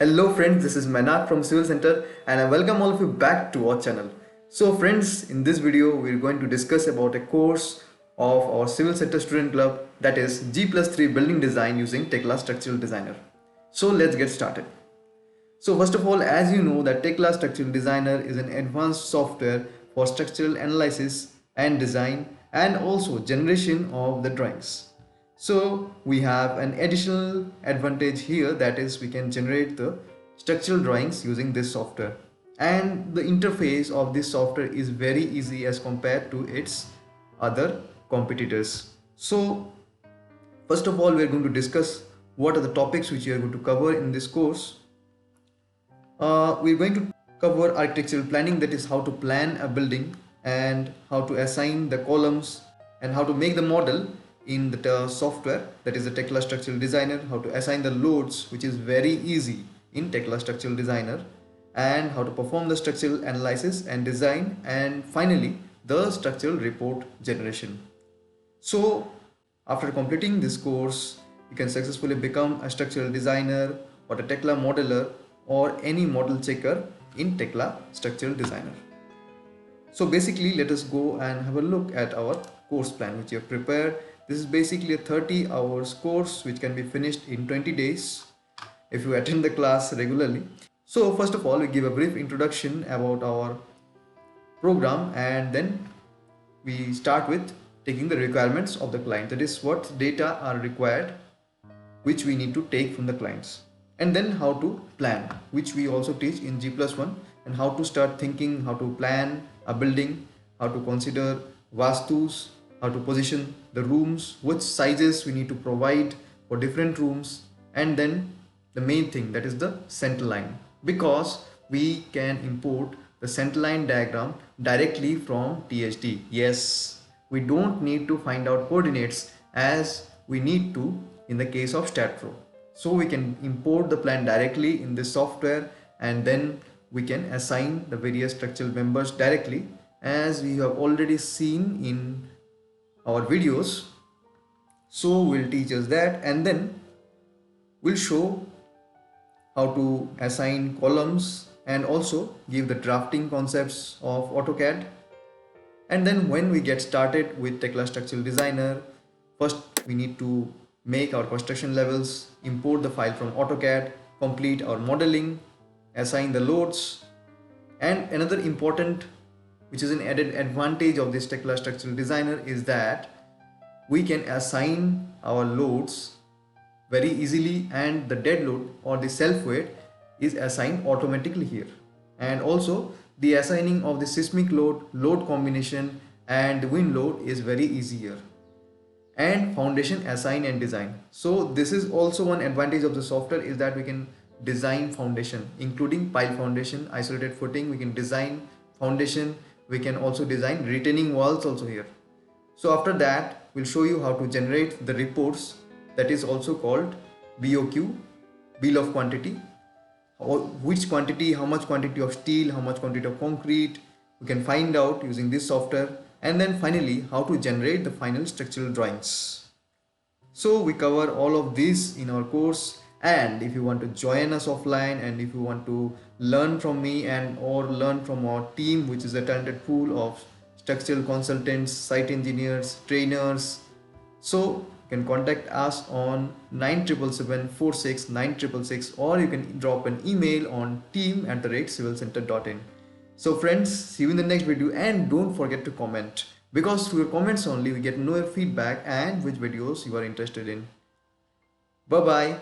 Hello friends, this is Manat from Civil Center and I welcome all of you back to our channel. So friends, in this video we're going to discuss about a course of our Civil Center Student Club, that is G+3 Building Design using Tekla Structural Designer. So let's get started. So first of all, as you know that Tekla Structural Designer is an advanced software for structural analysis and design and also generation of the drawings. So we have an additional advantage here, that is we can generate the structural drawings using this software, and the interface of this software is very easy as compared to its other competitors. So first of all, we are going to discuss what are the topics which we are going to cover in this course. We're going to cover architectural planning, that is how to plan a building and how to assign the columns and how to make the model in the software, that is the Tekla Structural Designer, how to assign the loads, which is very easy in Tekla Structural Designer, and how to perform the structural analysis and design, and finally the structural report generation. So after completing this course, you can successfully become a structural designer or a Tekla modeler or any model checker in Tekla Structural Designer. So basically, let us go and have a look at our course plan which you have prepared. This is basically a 30 hours course which can be finished in 20 days if you attend the class regularly. So first of all, we give a brief introduction about our program and then we start with taking the requirements of the client, that is what data are required which we need to take from the clients, and then how to plan, which we also teach in G+1, and how to start thinking how to plan a building, how to consider vastus, how to position the rooms, which sizes we need to provide for different rooms, and then the main thing, that is the center line, because we can import the center line diagram directly from THD. Yes, we don't need to find out coordinates as we need to in the case of STAAD Pro. So we can import the plan directly in this software and then we can assign the various structural members directly, as we have already seen in our videos. So we'll teach us that, and then we'll show how to assign columns and also give the drafting concepts of AutoCAD. And then when we get started with Tekla Structural Designer, first we need to make our construction levels, import the file from AutoCAD, complete our modeling, assign the loads, and another important, which is an added advantage of this Tekla Structural Designer, is that we can assign our loads very easily, and the dead load or the self weight is assigned automatically here, and also the assigning of the seismic load, load combination and the wind load is very easy here, and foundation assign and design. So this is also one advantage of the software, is that we can design foundation including pile foundation, isolated footing, we can design foundation, we can also design retaining walls also here. So after that we'll show you how to generate the reports, that is also called BOQ, bill of quantity, or which quantity, how much quantity of steel, how much quantity of concrete we can find out using this software, and then finally how to generate the final structural drawings. So we cover all of this in our course, and if you want to join us offline and if you want to learn from me and or learn from our team, which is a talented pool of structural consultants, site engineers, trainers, so you can contact us on 9777469666, or you can drop an email on team@civilcenter.in. So friends, see you in the next video, and don't forget to comment, because through your comments only we get more feedback and which videos you are interested in. Bye bye.